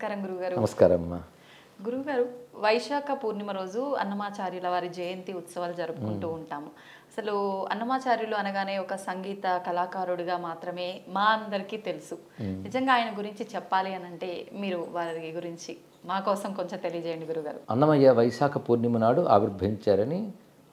నమస్కారం గురుగారు. నమస్కారం అమ్మా. గురుగారు, వైశాఖ పూర్ణిమ రోజు అన్నమాచార్యుల వారి జయంతి ఉత్సవాలు జరుపుకుంటూ ఉంటాము. అసలు అన్నమాచార్యులు అనగానే ఒక సంగీత కళాకారుడిగా మాత్రమే మా అందరికీ తెలుసు. నిజంగా ఆయన గురించి చెప్పాలి అని అంటే మీరు వారి గురించి మా కోసం కొంచెం తెలియజేయండి గురుగారు. అన్నమయ్య వైశాఖ పూర్ణిమ నాడు ఆవిర్భవించారని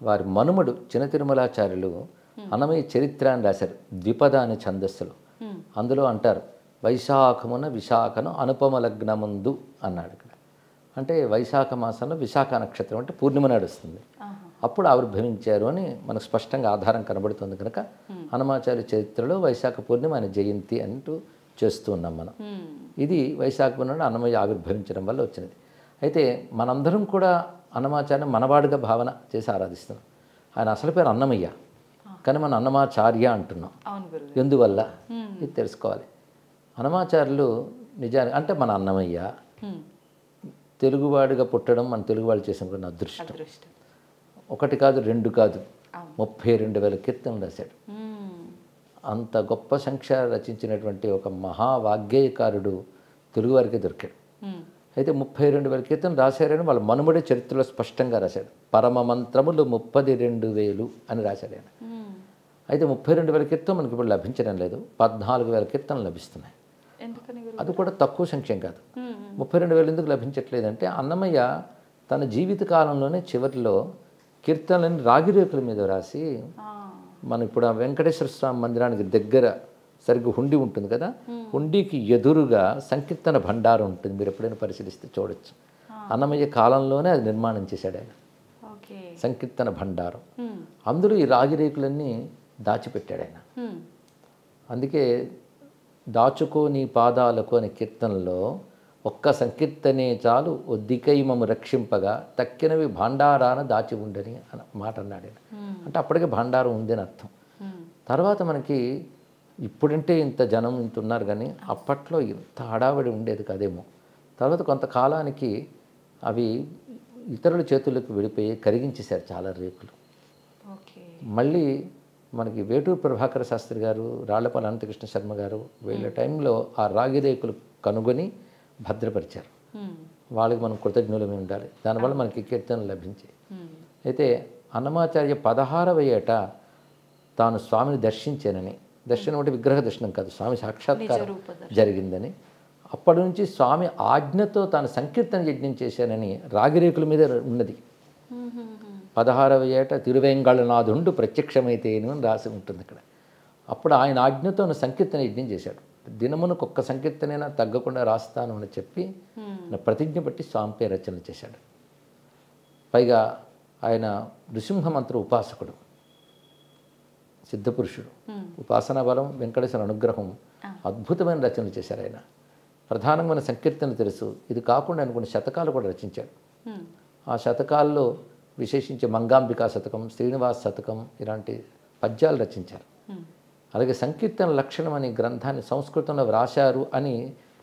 వారి మనుమడు చిన్న తిరుమలాచార్యులు అన్నమయ్య చరిత్ర అని రాశారు, ద్విపద అనే ఛందస్సులో. అందులో అంటారు, వైశాఖమున విశాఖను అనుపమ లగ్నముందు అన్నాడు. ఇక్కడ అంటే వైశాఖ మాసంలో విశాఖ నక్షత్రం అంటే పూర్ణిమ నాడు వస్తుంది, అప్పుడు ఆవిర్భవించారు అని మనకు స్పష్టంగా ఆధారం కనబడుతుంది. కనుక హనుమాచార్య చరిత్రలో వైశాఖ పూర్ణిమ ఆయన జయంతి అంటూ చేస్తూ ఉన్నాం మనం. ఇది వైశాఖ పూర్ణిమ అన్నమయ్య ఆవిర్భవించడం వల్ల వచ్చినది. అయితే మనందరం కూడా అన్నమాచార్య మనవాడుగా భావన చేసి ఆరాధిస్తున్నాం. ఆయన అసలు పేరు అన్నమయ్య, కానీ మనం అన్నమాచార్య అంటున్నాం. ఎందువల్ల ఇది తెలుసుకోవాలి. అన్నమాచార్యులు నిజానికి అంటే మన అన్నమయ్య తెలుగువాడిగా పుట్టడం మన తెలుగు వాళ్ళు చేసిన అదృష్టం. ఒకటి కాదు, రెండు కాదు, 32,000 కీర్తనలు రాశాడు. అంత గొప్ప సంఖ్య రచించినటువంటి ఒక మహావాగ్గేయకారుడు తెలుగువారికే దొరికాడు. అయితే 32,000 కీర్తనలు రాశారని వాళ్ళ మనుమడే చరిత్రలో స్పష్టంగా రాశాడు. పరమ మంత్రములు 32,000 అని రాశాడు ఆయన. అయితే 32,000 కీర్తనలు మనకి ఇప్పుడు లభించడం లేదు, 14,000 కీర్తనలు లభిస్తున్నాయి. అది కూడా తక్కువ సంఖ్యం కాదు. 32,000 ఎందుకు లభించట్లేదంటే అన్నమయ్య తన జీవిత కాలంలోనే చివరిలో కీర్తనలని రాగిరేకుల మీద రాసి, మనం ఇప్పుడు ఆ వెంకటేశ్వర స్వామి మందిరానికి దగ్గర సరిగ్గా హుండీ ఉంటుంది కదా, హుండీకి ఎదురుగా సంకీర్తన భండారం ఉంటుంది. మీరు ఎప్పుడైనా పరిశీలిస్తే చూడొచ్చు. అన్నమయ్య కాలంలోనే అది నిర్మాణం చేశాడు ఆయన, సంకీర్తన భండారం. అందులో ఈ రాగిరేకులన్నీ దాచిపెట్టాడు ఆయన. అందుకే దాచుకో నీ పాదాలకు అనే కీర్తనలో ఒక్క సంకీర్తనే చాలు ఒద్దికైమము రక్షింపగా తక్కినవి భాండారాన దాచి ఉండని అన్న మాట అన్నాడు ఆయన. అంటే అప్పటికే భాండారం ఉందని అర్థం. తర్వాత మనకి ఇప్పుడంటే ఇంత జనం ఇంత ఉన్నారు, కానీ అప్పట్లో ఇంత హడావిడి ఉండేది కాదేమో. తర్వాత కొంతకాలానికి అవి ఇతరుల చేతులకు వెళ్ళిపోయి కరిగించేశారు చాలా రేకులు. మళ్ళీ మనకి వేటూరు ప్రభాకర శాస్త్రి గారు, రాళ్లపాలెం అనంతకృష్ణ శర్మ గారు వీళ్ళ టైంలో ఆ రాగి రేకులు కనుగొని భద్రపరిచారు. వాళ్ళకి మనం కృతజ్ఞులమే ఉండాలి. దానివల్ల మనకి కీర్తనలు లభించాయి. అయితే అన్నమాచార్య 16వ ఏట తాను స్వామిని దర్శించానని, దర్శనం అంటే విగ్రహ దర్శనం కాదు, స్వామి సాక్షాత్కారం జరిగిందని, అప్పటి నుంచి స్వామి ఆజ్ఞతో తాను సంకీర్తన యజ్ఞం చేశానని రాగిరేకుల మీద ఉన్నది. 16వ ఏట తిరువేంగళనాథుండు ప్రత్యక్షమైతేను అని రాసి ఉంటుంది ఇక్కడ. అప్పుడు ఆయన ఆజ్ఞతో సంకీర్తన యజ్ఞం చేశాడు. దినమునకు ఒక్క సంకీర్తనైనా తగ్గకుండా రాస్తాను అని చెప్పి ప్రతిజ్ఞ బట్టి స్వామిపై రచనలు చేశాడు. పైగా ఆయన నృసింహ మంత్ర ఉపాసకుడు, సిద్ధపురుషుడు, ఉపాసనా బలం, వెంకటేశ్వర అనుగ్రహం, అద్భుతమైన రచనలు చేశారు ఆయన. ప్రధానంగా సంకీర్తన తెలుసు. ఇది కాకుండా ఆయన కొన్ని శతకాలు కూడా రచించాడు. ఆ శతకాల్లో విశేషించి మంగాంబికా శతకం, శ్రీనివాస శతకం ఇలాంటి పద్యాలు రచించారు. అలాగే సంకీర్తన లక్షణం అనే గ్రంథాన్ని సంస్కృతంలో వ్రాశారు అని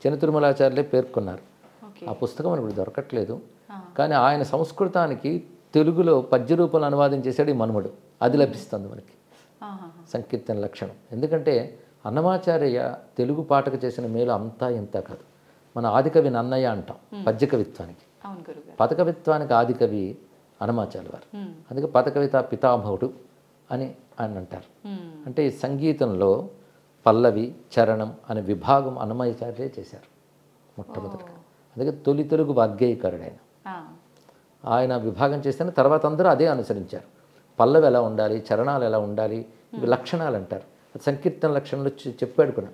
చిన్న తిరుమలాచార్యులే పేర్కొన్నారు. ఆ పుస్తకం మనకు దొరకట్లేదు, కానీ ఆయన సంస్కృతానికి తెలుగులో పద్య రూపంలో అనువాదం చేశాడు ఈ మనుమడు. అది లభిస్తుంది మనకి సంకీర్తన లక్షణం. ఎందుకంటే అన్నమాచార్య తెలుగు పాటకు చేసిన మేలు అంతా ఇంత కాదు. మన ఆదికవి నన్నయ్య అంటాం పద్య కవిత్వానికి, పదకవిత్వానికి ఆదికవి అన్నమాచార్య వారు. అందుకే పదకవిత పితామహుడు అని ఆయన అంటారు. అంటే ఈ సంగీతంలో పల్లవి, చరణం అనే విభాగం అన్నమాచార్యే చేశారు మొట్టమొదటిగా. అందుకే తొలి తెలుగు వాగ్గేయకారుడు ఆయన. ఆయన విభాగం చేస్తేనే తర్వాత అందరూ అదే అనుసరించారు. పల్లవి ఎలా ఉండాలి, చరణాలు ఎలా ఉండాలి, ఇవి లక్షణాలు అంటారు. సంకీర్తన లక్షణాలు చెప్పాడు కూడా.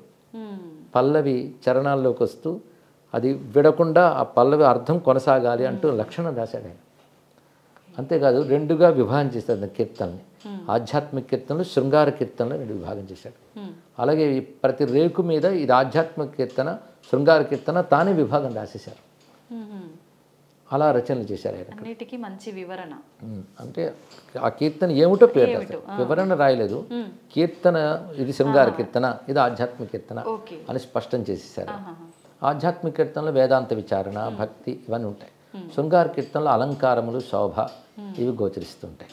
పల్లవి చరణాల్లోకి వస్తూ అది విడకుండా ఆ పల్లవి అర్థం కొనసాగాలి అంటూ లక్షణం రాశాడు ఆయన. అంతేకాదు రెండుగా విభాగం చేశాడు కీర్తనని. ఆధ్యాత్మిక కీర్తనలు, శృంగార కీర్తనలు రెండు విభాగం చేశాడు. అలాగే ప్రతి రేకు మీద ఇది ఆధ్యాత్మిక కీర్తన, శృంగార కీర్తన తానే విభాగం రాసేశారు. అలా రచనలు చేశారు ఆయన. అన్నిటికీ మంచి వివరణ. అంటే ఆ కీర్తన ఏమిటో పేరు వివరణ రాయలేదు. కీర్తన ఇది శృంగార కీర్తన, ఇది ఆధ్యాత్మిక కీర్తన అని స్పష్టం చేసేసారు. ఆధ్యాత్మిక కీర్తనలో వేదాంత విచారణ, భక్తి ఇవన్నీ ఉంటాయి. శృంగార కీర్తనలో అలంకారములు, శోభ ఇవి గోచరిస్తుంటాయి.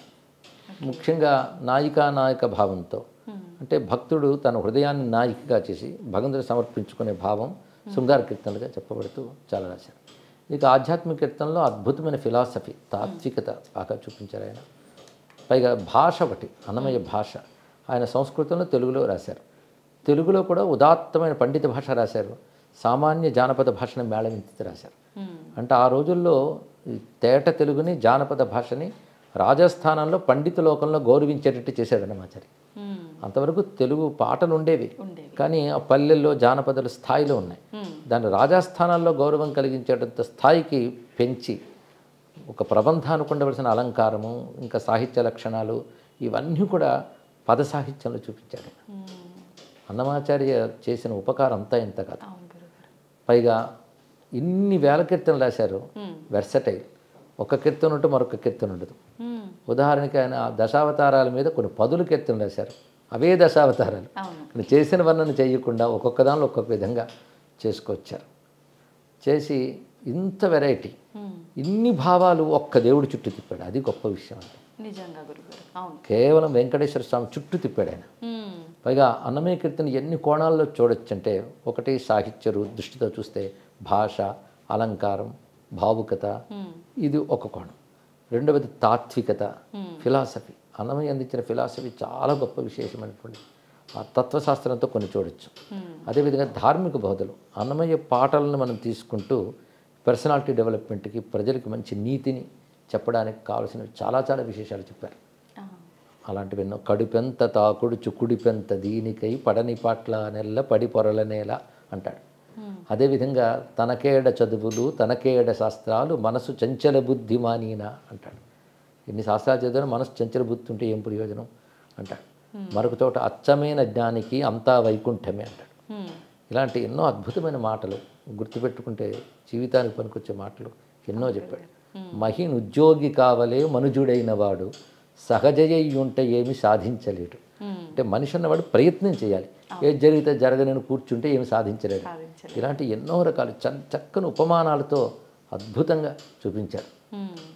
ముఖ్యంగా నాయిక భావంతో అంటే భక్తుడు తన హృదయాన్ని నాయికగా చేసి భగవంతుని సమర్పించుకునే భావం శృంగార కీర్తనలుగా చెప్పబడుతూ చాలా రాశారు. ఇక ఆధ్యాత్మిక కీర్తనలో అద్భుతమైన ఫిలాసఫీ, తాత్వికత బాగా చూపించారు ఆయన. పైగా భాష ఒకటి, అన్నమయ్య భాష ఆయన సంస్కృతంలో తెలుగులో రాశారు. తెలుగులో కూడా ఉదాత్తమైన పండిత భాష రాశారు. సామాన్య జానపద భాషను మేళవించి రాశారు. అంటే ఆ రోజుల్లో ఈ తేట తెలుగుని, జానపద భాషని రాజస్థానంలో పండిత లోకంలో గౌరవించేటట్టు చేశాడు అన్నమాచారి. అంతవరకు తెలుగు పాటలు ఉండేవి, కానీ ఆ పల్లెల్లో జానపదాలు స్థాయిలో ఉన్నాయి. దాన్ని రాజస్థానాల్లో గౌరవం కలిగించేటంత స్థాయికి పెంచి ఒక ప్రబంధానికి ఉండవలసిన అలంకారము, ఇంకా సాహిత్య లక్షణాలు ఇవన్నీ కూడా పద సాహిత్యంలో చూపించాడు. అన్నమాచార్య చేసిన ఉపకారం అంతా ఇంత కాదు. పైగా ఇన్ని వేల కీర్తనలు రాశారు, వెర్సటైల్. ఒక కీర్తన ఉంటే మరొక కీర్తన ఉండదు. ఉదాహరణకి ఆయన దశావతారాల మీద కొన్ని 10 కీర్తనలు రాశారు. అవే దశావతారాలు. చేసిన వర్ణన చేయకుండా ఒక్కొక్క దానిలో ఒక్కొక్క విధంగా చేసుకొచ్చారు. చేసి ఇంత వెరైటీ, ఇన్ని భావాలు ఒక్క దేవుడి చుట్టూ తిప్పాడు. అది గొప్ప విషయం అంటే. నిజంగా గురుగారు. అవును. కేవలం వెంకటేశ్వర స్వామి చుట్టూ తిప్పాడు ఆయన. పైగా అన్నమయ్య కీర్తన ఎన్ని కోణాల్లో చూడొచ్చు అంటే, ఒకటి సాహిత్య దృష్టితో చూస్తే భాష, అలంకారం, భావుకత, ఇది ఒక కోణం. రెండవది తాత్వికత, ఫిలాసఫీ. అన్నమయ్య అందించిన ఫిలాసఫీ చాలా గొప్ప విశేషమైనటువంటి ఆ తత్వశాస్త్రంతో కొన్ని చూడొచ్చు. అదేవిధంగా ధార్మిక బోధలు, అన్నమయ్య పాటలను మనం తీసుకుంటూ పర్సనాలిటీ డెవలప్మెంట్కి, ప్రజలకి మంచి నీతిని చెప్పడానికి కావాల్సినవి చాలా చాలా విశేషాలు చెప్పారు. అలాంటివి ఎన్నో. కడుపెంత తాకుడుచు కుడిపెంత దీనికై పడని పాట్ల నెల్ల పడి పొరల నేల అంటాడు. అదేవిధంగా తనకేడ చదువులు తనకేడ శాస్త్రాలు మనసు చంచల బుద్ధి మానీనా అంటాడు. ఎన్ని శాస్త్రాలు చదివినా మనసు చంచల బుద్ధి ఉంటే ఏం ప్రయోజనం అంటాడు. మరొక చోట అచ్చమైన జ్ఞానికి అంతా వైకుంఠమే అంటాడు. ఇలాంటి ఎన్నో అద్భుతమైన మాటలు గుర్తుపెట్టుకుంటే జీవితానికి పనికొచ్చే మాటలు ఎన్నో చెప్పాడు. మహిన్ ఉద్యోగి కావలే మనుజుడైన వాడు సహజయ్యుంటే ఏమి సాధించలేడు. అంటే మనిషి అన్నవాడు ప్రయత్నం చేయాలి. ఏది జరిగితే జరగనని కూర్చుంటే ఏమి సాధించలేడు. ఇలాంటి ఎన్నో రకాలు చక్కని ఉపమానాలతో అద్భుతంగా చూపించారు.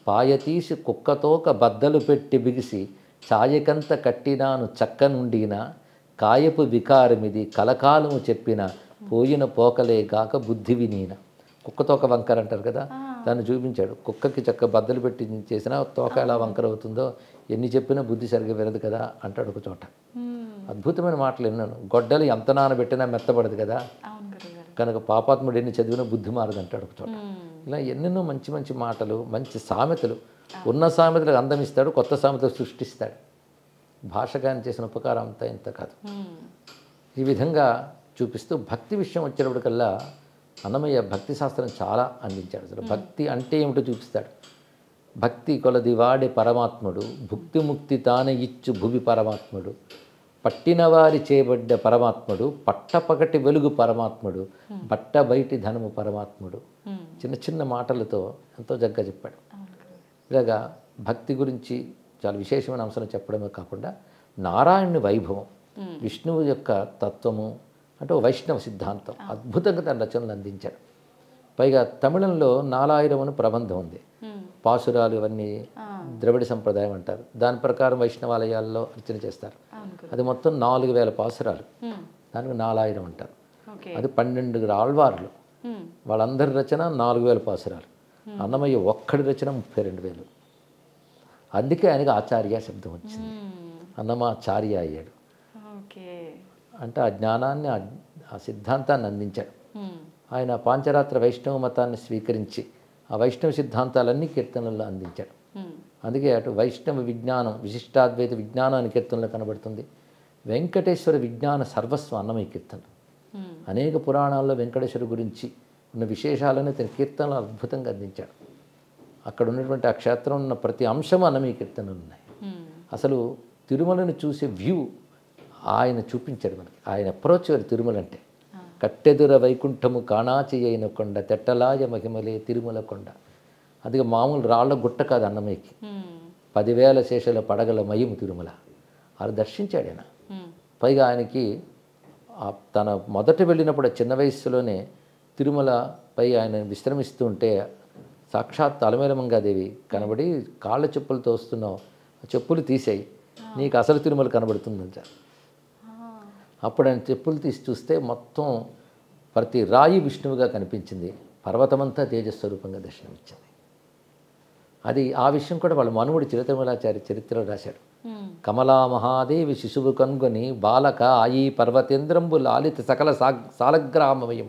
పాయతీసి కుక్కతోక బద్దలు పెట్టి బిగిసి ఛాయకంత కట్టినాను చక్క నుండినా కాయపు వికారమిది కలకాలము చెప్పిన పోయిన పోకలే గాక బుద్ధి వినీన. కుక్కతోక వంకర అంటారు కదా, దాన్ని చూపించాడు. కుక్కకి చక్క బద్దలు పెట్టి చేసినా తోక ఎలా వంకర అవుతుందో ఎన్ని చెప్పినా బుద్ధి సరిగ్గా వినదు కదా అంటాడు ఒక చోట. అద్భుతమైన మాటలు విన్నాను. గొడ్డలు ఎంత నానబెట్టినా మెత్తబడదు కదా, కనుక పాపాత్ముడు ఎన్ని చదివినా బుద్ధి మారదు అంటాడు ఒక చోట. ఇలా ఎన్నెన్నో మంచి మంచి మాటలు, మంచి సామెతలు. ఉన్న సామెతలకు అందం ఇస్తాడు, కొత్త సామెతలు సృష్టిస్తాడు. భాషగాని చేసిన ఉపకారం అంతా ఇంత కాదు. ఈ విధంగా చూపిస్తూ భక్తి విషయం వచ్చేటప్పటికల్లా అన్నమయ్య భక్తి శాస్త్రం చాలా అందించాడు. అసలు భక్తి అంటే ఏమిటో చూపిస్తాడు. భక్తి కొలది వాడే పరమాత్ముడు, భుక్తి ముక్తి తానే ఇచ్చు భువి పరమాత్ముడు, పట్టినవారి చేయబడ్డ పరమాత్ముడు, పట్టపగటి వెలుగు పరమాత్ముడు, బట్ట బయటి ధనము పరమాత్ముడు. చిన్న చిన్న మాటలతో ఎంతో చక్కగా చెప్పాడు. ఇలాగా భక్తి గురించి చాలా విశేషమైన అంశాలు చెప్పడమే కాకుండా నారాయణుని వైభవం, విష్ణువు యొక్క తత్వము, అంటే వైష్ణవ సిద్ధాంతం అద్భుతంగా తన రచనలు అందించాడు. పైగా తమిళంలో నాలాయిరం అని ప్రబంధం ఉంది. పాసురాలు ఇవన్నీ ద్రవిడ సంప్రదాయం అంటారు. దాని ప్రకారం వైష్ణవాలయాల్లో అర్చన చేస్తారు. అది మొత్తం 4000 పాసురాలు, దానికి నాలాయిరం అంటారు. అది 12 ఆళ్వార్లు, వాళ్ళందరి రచన 4000 పాసురాలు. అన్నమయ్య ఒక్కడి రచన 32,000. అందుకే ఆయనకి ఆచార్య శబ్దం వచ్చింది. అన్నమాచార్య అయ్యాడు. అంటే ఆ జ్ఞానాన్ని, ఆ సిద్ధాంతాన్ని అందించాడు. ఆయన పాంచరాత్ర వైష్ణవ మతాన్ని స్వీకరించి ఆ వైష్ణవ సిద్ధాంతాలన్నీ కీర్తనల్లో అందించాడు. అందుకే అటు వైష్ణవ విజ్ఞానం, విశిష్టాద్వైత విజ్ఞానం అని కీర్తనలో కనబడుతుంది. వెంకటేశ్వర విజ్ఞాన సర్వస్వం అన్నమయ్య కీర్తనలు. అనేక పురాణాల్లో వెంకటేశ్వర గురించి ఉన్న విశేషాలను తన కీర్తనలు అద్భుతంగా అందించాడు. అక్కడ ఉన్నటువంటి ఆ క్షేత్రం ఉన్న ప్రతి అంశం అన్నమయ్య కీర్తనలు ఉన్నాయి. అసలు తిరుమలను చూసే వ్యూ ఆయన చూపించాడు మనకి. ఆయన అప్రోచ్ వారు తిరుమల అంటే, కట్టెదుర వైకుంఠము కాణాచి అయిన కొండ తెట్టలాయ మహిమలే తిరుమల కొండ. అందుకే మామూలు రాళ్ల గుట్ట కాదు అన్నమయ్యకి, 10,000 శేషాల పడగల మయము తిరుమల. అది దర్శించాడు ఆయన. పైగా ఆయనకి తన మొదట వెళ్ళినప్పుడు చిన్న వయస్సులోనే తిరుమలపై ఆయన విశ్రమిస్తూ ఉంటే సాక్షాత్ అలమేల మంగాదేవి కనబడి, కాళ్ళ చెప్పులతో వస్తున్నావు, చెప్పులు తీసేయి, నీకు అసలు తిరుమల కనబడుతుందని. అప్పుడు ఆయన చెప్పులు తీసి చూస్తే మొత్తం ప్రతి రాయి విష్ణువుగా కనిపించింది, పర్వతమంతా తేజస్వరూపంగా దర్శనమిచ్చింది. అది ఆ విషయం కూడా వాళ్ళ మనువుడు చిరుతిరుమలాచారి చరిత్రలో రాశాడు. కమలా మహాదేవి శిశువు కనుగొని బాలక ఆయి పర్వతేంద్రంబు లాలిత సకల సాలగ్రామమయం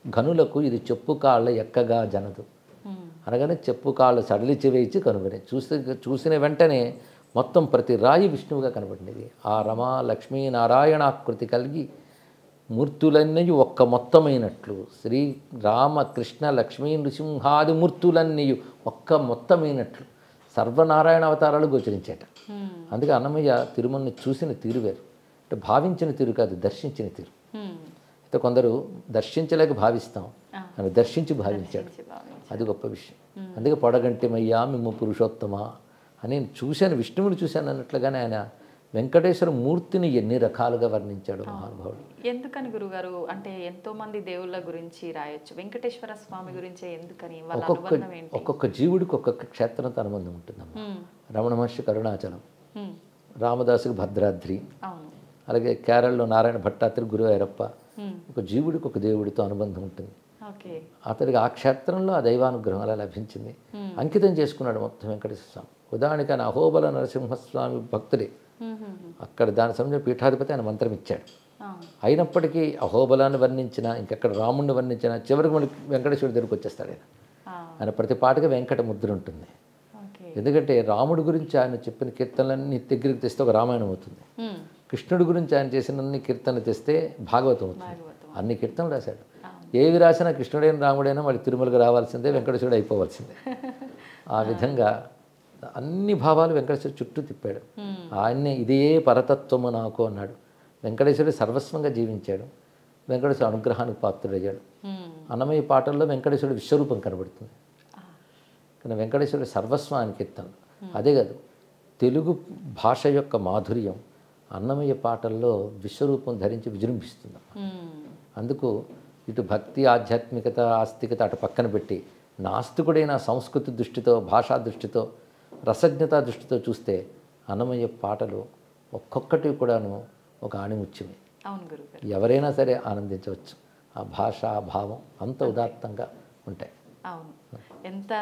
ఘనులకు ఇది చెప్పు కాళ్ళ ఎక్కగా జనదు అనగానే చెప్పు కాళ్ళు సడలిచి వేయించి కనుగొని చూసిన వెంటనే మొత్తం ప్రతి రాయి విష్ణువుగా కనబడినది. ఆ రమా లక్ష్మీ నారాయణాకృతి కలిగి మూర్తులన్నీ ఒక్క మొత్తమైనట్లు, శ్రీ రామ కృష్ణ లక్ష్మీ నృసింహాది మూర్తులన్నీ ఒక్క మొత్తమైనట్లు సర్వనారాయణ అవతారాలు గోచరించేట. అందుకే అన్నమయ్య తిరుమలని చూసిన తీరు వేరు, అంటే భావించిన తీరు కాదు, దర్శించిన తీరు. అయితే కొందరు దర్శించలేక భావిస్తాం, ఆయన దర్శించి భావించాడు, అది గొప్ప విషయం. అందుకే పొడగంటిమయ్యా మిమ్ము పురుషోత్తమ అని చూశాను, విష్ణువుని చూశాను అన్నట్లుగానే ఆయన వెంకటేశ్వర మూర్తిని ఎన్ని రకాలుగా వర్ణించాడు మహానుభావుడు. ఎందుకని గురుగారు, అంటే ఎంతో మంది దేవుళ్ళ గురించి రాయొచ్చు, వెంకటేశ్వర స్వామి గురించి ఎందుకని? ఒక్కొక్క జీవుడికి ఒక్కొక్క క్షేత్రంతో అనుబంధం ఉంటుందమ్మా. రమణ మహర్షి అరుణాచలం, రామదాసుకి భద్రాద్రి, అలాగే కేరళలో నారాయణ భట్టాత్రి గురువాయూరప్ప. ఒక జీవుడికి ఒక దేవుడితో అనుబంధం ఉంటుంది. అతడికి ఆ క్షేత్రంలో ఆ దైవానుగ్రహం అలా లభించింది, అంకితం చేసుకున్నాడు మొత్తం వెంకటేశ్వర స్వామి. ఉదాహరణకి ఆయన అహోబల నరసింహస్వామి భక్తుడే, అక్కడ దాని సంబంధించిన పీఠాధిపతి ఆయన మంత్రం ఇచ్చాడు. అయినప్పటికీ అహోబలాన్ని వర్ణించిన, ఇంకెక్కడ రాముడిని వర్ణించిన, చివరికి మనకి వెంకటేశ్వరుడి దగ్గరికి వచ్చేస్తాడు ఆయన. ఆయన ప్రతి పాటకి వెంకట ముద్ర ఉంటుంది. ఎందుకంటే రాముడి గురించి ఆయన చెప్పిన కీర్తనలన్నీ దగ్గరికి తెస్తే ఒక రామాయణం అవుతుంది, కృష్ణుడి గురించి ఆయన చేసినన్ని కీర్తనలు తెస్తే భాగవతం అవుతుంది. అన్ని కీర్తనలు రాశాడు. ఏవి రాసినా కృష్ణుడైన రాముడైనా మళ్ళీ తిరుమలకు రావాల్సిందే, వెంకటేశ్వరుడు అయిపోవాల్సిందే. ఆ విధంగా అన్ని భావాలు వెంకటేశ్వరుడు చుట్టూ తిప్పాడు. ఆయన్నే ఇదే పరతత్వము నాకు అన్నాడు. వెంకటేశ్వరుడు సర్వస్వంగా జీవించాడు, వెంకటేశ్వరుడు అనుగ్రహానికి పాత్రుడయ్యాడు. అన్నమయ్య పాటల్లో వెంకటేశ్వరుడు విశ్వరూపం కనబడుతుంది, కానీ వెంకటేశ్వరుడు సర్వస్వానికి కీర్తనలు. అదే కాదు, తెలుగు భాష యొక్క మాధుర్యం అన్నమయ్య పాటల్లో విశ్వరూపం ధరించి విజృంభిస్తుంది. అందుకు ఇటు భక్తి ఆధ్యాత్మికత ఆస్తికత అటు పక్కన పెట్టి నాస్తికుడైన సంస్కృతి దృష్టితో భాషా దృష్టితో రసజ్ఞతా దృష్టితో చూస్తే అన్నమయ్య పాటలు ఒక్కొక్కటి కూడాను ఒక ఆణిముత్యమే. ఎవరైనా సరే ఆనందించవచ్చు. ఆ భాష ఆ భావం అంత ఉదాత్తంగా ఉంటాయి. అవును, ఎంత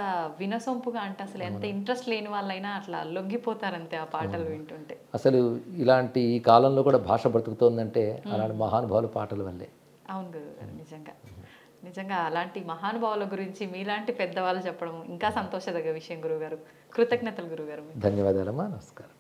వినసొంపుగా అంటే అసలు ఎంత ఇంట్రెస్ట్ లేని వాళ్ళైనా అట్లా లొంగిపోతారంతే ఆ పాటలు వింటుంటే. అసలు ఇలాంటి ఈ కాలంలో కూడా భాష బ్రతుకుతోందంటే అలాంటి మహానుభావుల పాటల వల్లే. అవును గురుగారు, నిజంగా అలాంటి మహానుభావుల గురించి మీలాంటి పెద్దవాళ్ళు చెప్పడం ఇంకా సంతోషదగ్గ విషయం గురుగారు. కృతజ్ఞతలు గురుగారు. ధన్యవాదాలమ్మా, నమస్కారం.